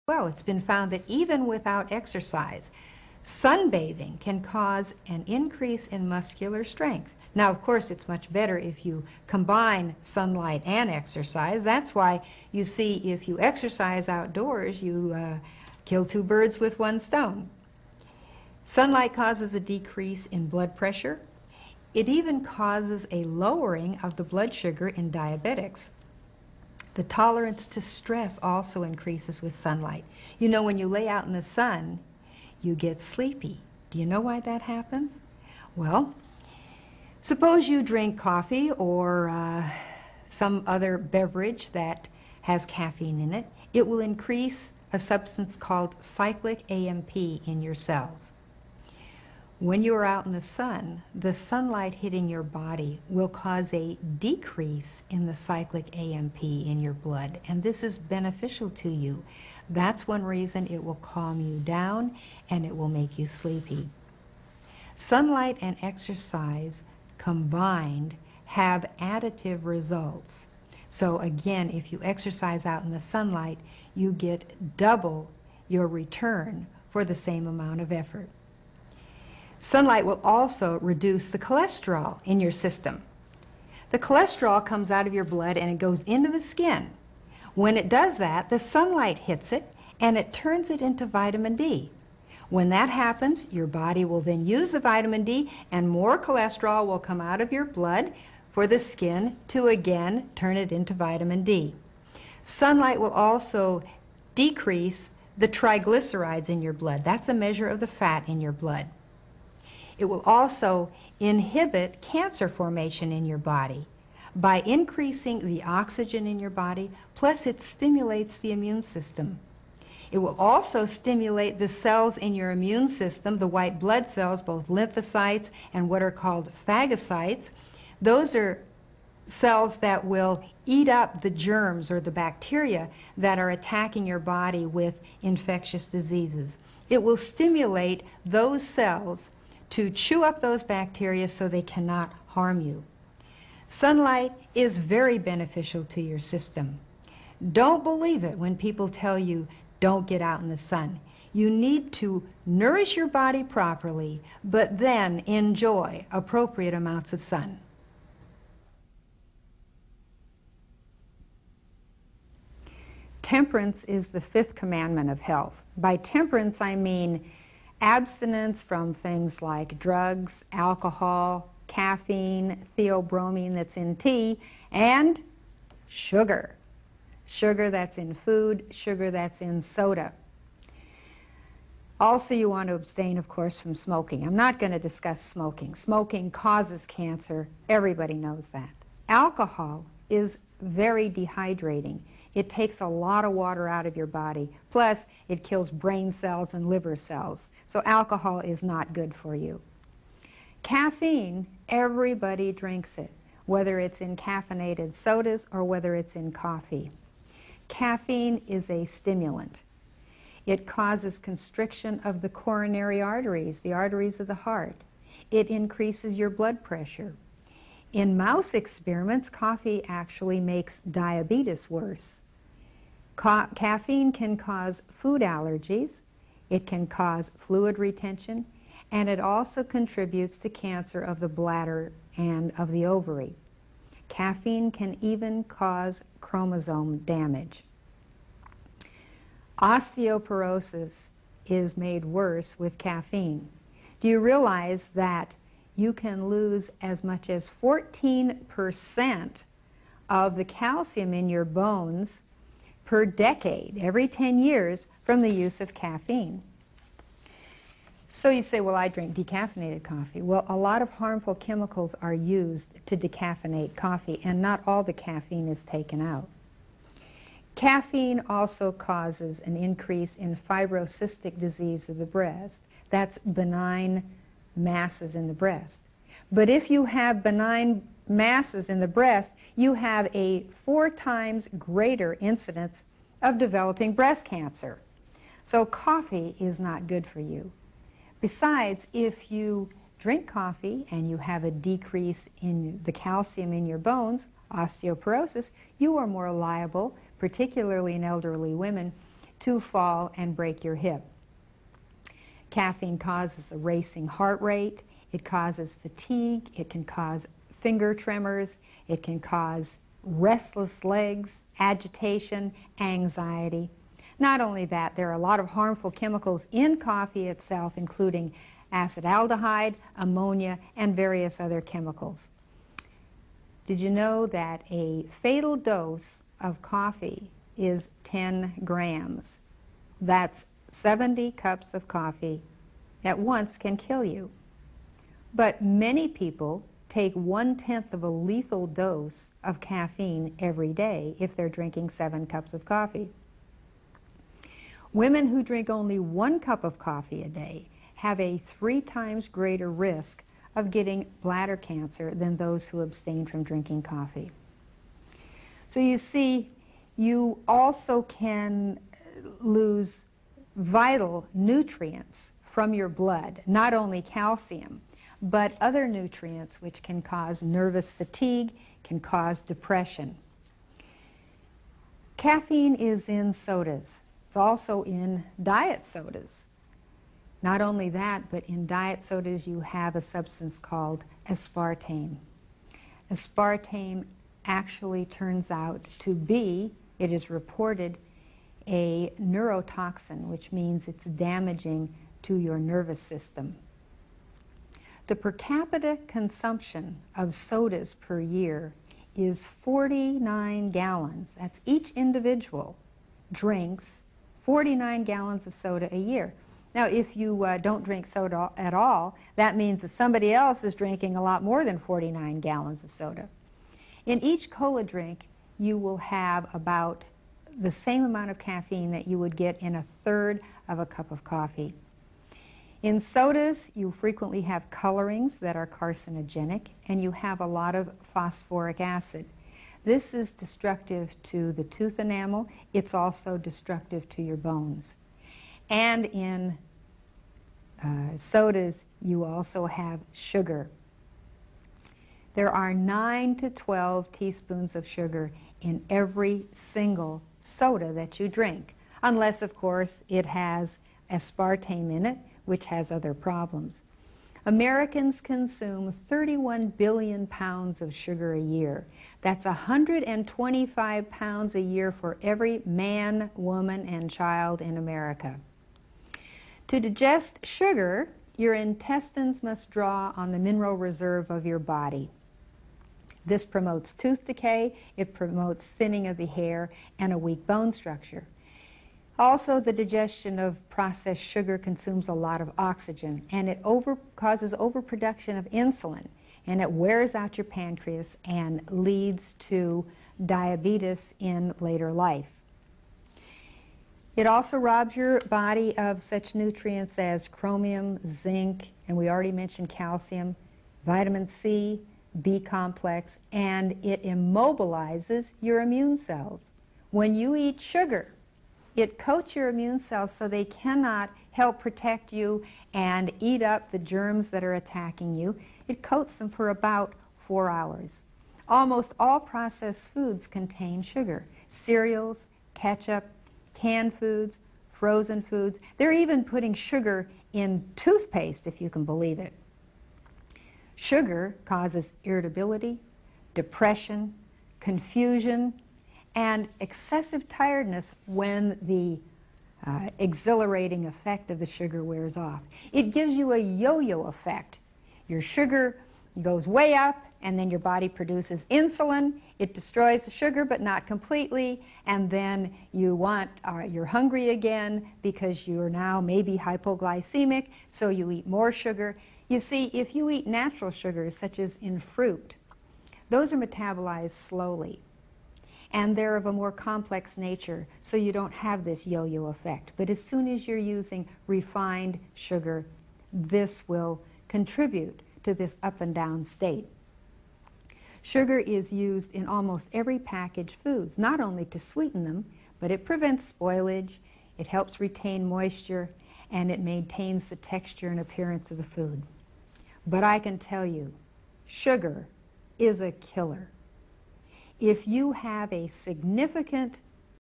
Well, it's been found that even without exercise, sunbathing can cause an increase in muscular strength. Now, of course, it's much better if you combine sunlight and exercise. That's why you see if you exercise outdoors, you kill two birds with one stone. Sunlight causes a decrease in blood pressure. It even causes a lowering of the blood sugar in diabetics. The tolerance to stress also increases with sunlight. You know, when you lay out in the sun, you get sleepy. Do you know why that happens? Well, suppose you drink coffee or some other beverage that has caffeine in it. It will increase a substance called cyclic AMP in your cells. When you are out in the sun, the sunlight hitting your body will cause a decrease in the cyclic AMP in your blood, and this is beneficial to you. That's one reason it will calm you down and it will make you sleepy. Sunlight and exercise combined have additive results. So again, if you exercise out in the sunlight, you get double your return for the same amount of effort. Sunlight will also reduce the cholesterol in your system. The cholesterol comes out of your blood and it goes into the skin. When it does that, the sunlight hits it and it turns it into vitamin D. When that happens, your body will then use the vitamin D and more cholesterol will come out of your blood for the skin to again turn it into vitamin D. Sunlight will also decrease the triglycerides in your blood. That's a measure of the fat in your blood. It will also inhibit cancer formation in your body by increasing the oxygen in your body, plus it stimulates the immune system. It will also stimulate the cells in your immune system, the white blood cells, both lymphocytes and what are called phagocytes. Those are cells that will eat up the germs or the bacteria that are attacking your body with infectious diseases. It will stimulate those cells to chew up those bacteria so they cannot harm you. Sunlight is very beneficial to your system. Don't believe it when people tell you don't get out in the sun. You need to nourish your body properly, but then enjoy appropriate amounts of sun. Temperance is the fifth commandment of health. By temperance, I mean abstinence from things like drugs, alcohol, caffeine, theobromine that's in tea, and sugar. Sugar that's in food, sugar that's in soda. Also, you want to abstain, of course, from smoking. I'm not going to discuss smoking. Smoking causes cancer. Everybody knows that. Alcohol is very dehydrating. It takes a lot of water out of your body. Plus, it kills brain cells and liver cells. So alcohol is not good for you. Caffeine, everybody drinks it, whether it's in caffeinated sodas or whether it's in coffee. Caffeine is a stimulant. It causes constriction of the coronary arteries, the arteries of the heart. It increases your blood pressure. In mouse experiments, coffee actually makes diabetes worse. Caffeine can cause food allergies, it can cause fluid retention, and it also contributes to cancer of the bladder and of the ovary. Caffeine can even cause chromosome damage. Osteoporosis is made worse with caffeine. Do you realize that you can lose as much as 14% of the calcium in your bones per decade, every 10 years, from the use of caffeine? So you say, well, I drink decaffeinated coffee. Well, a lot of harmful chemicals are used to decaffeinate coffee, and not all the caffeine is taken out. Caffeine also causes an increase in fibrocystic disease of the breast. That's benign masses in the breast. But if you have benign masses in the breast, you have a 4 times greater incidence of developing breast cancer. So coffee is not good for you. Besides, if you drink coffee and you have a decrease in the calcium in your bones, osteoporosis, you are more liable, particularly in elderly women, to fall and break your hip. Caffeine causes a racing heart rate, it causes fatigue, it can cause finger tremors, it can cause restless legs, agitation, anxiety. Not only that, there are a lot of harmful chemicals in coffee itself, including acetaldehyde, ammonia, and various other chemicals. Did you know that a fatal dose of coffee is 10 grams? That's 70 cups of coffee at once can kill you. But many people take 1/10 of a lethal dose of caffeine every day if they're drinking 7 cups of coffee. Women who drink only 1 cup of coffee a day have a 3 times greater risk of getting bladder cancer than those who abstain from drinking coffee. So you see, you also can lose vital nutrients from your blood, not only calcium, but other nutrients which can cause nervous fatigue, can cause depression. Caffeine is in sodas. It's also in diet sodas. Not only that, but in diet sodas you have a substance called aspartame. Aspartame actually turns out to be, it is reported, a neurotoxin, which means it's damaging to your nervous system. The per capita consumption of sodas per year is 49 gallons. That's each individual drinks 49 gallons of soda a year. Now, if you don't drink soda at all, that means that somebody else is drinking a lot more than 49 gallons of soda. In each cola drink, you will have about the same amount of caffeine that you would get in 1/3 of a cup of coffee. In sodas, you frequently have colorings that are carcinogenic, and you have a lot of phosphoric acid. This is destructive to the tooth enamel. It's also destructive to your bones. And in sodas, you also have sugar. There are 9 to 12 teaspoons of sugar in every single soda that you drink, unless, of course, it has aspartame in it, which has other problems. Americans consume 31 billion pounds of sugar a year. That's 125 pounds a year for every man, woman, and child in America. To digest sugar, your intestines must draw on the mineral reserve of your body. This promotes tooth decay, it promotes thinning of the hair, and a weak bone structure. Also, the digestion of processed sugar consumes a lot of oxygen, and it causes overproduction of insulin, and it wears out your pancreas and leads to diabetes in later life. It also robs your body of such nutrients as chromium, zinc, and we already mentioned calcium, vitamin C, B complex, and it immobilizes your immune cells. When you eat sugar, it coats your immune cells so they cannot help protect you and eat up the germs that are attacking you. It coats them for about 4 hours. Almost all processed foods contain sugar. Cereals, ketchup, canned foods, frozen foods. They're even putting sugar in toothpaste, if you can believe it. Sugar causes irritability, depression, confusion, and excessive tiredness when the exhilarating effect of the sugar wears off. It gives you a yo-yo effect. Your sugar goes way up, and then your body produces insulin. It destroys the sugar, but not completely, and then you're hungry again because you're now maybe hypoglycemic, so you eat more sugar. You see, if you eat natural sugars, such as in fruit, those are metabolized slowly, and they're of a more complex nature, so you don't have this yo-yo effect. But as soon as you're using refined sugar, this will contribute to this up and down state. Sugar is used in almost every packaged foods, not only to sweeten them, but it prevents spoilage, it helps retain moisture, and it maintains the texture and appearance of the food. But I can tell you, sugar is a killer. If you have a significant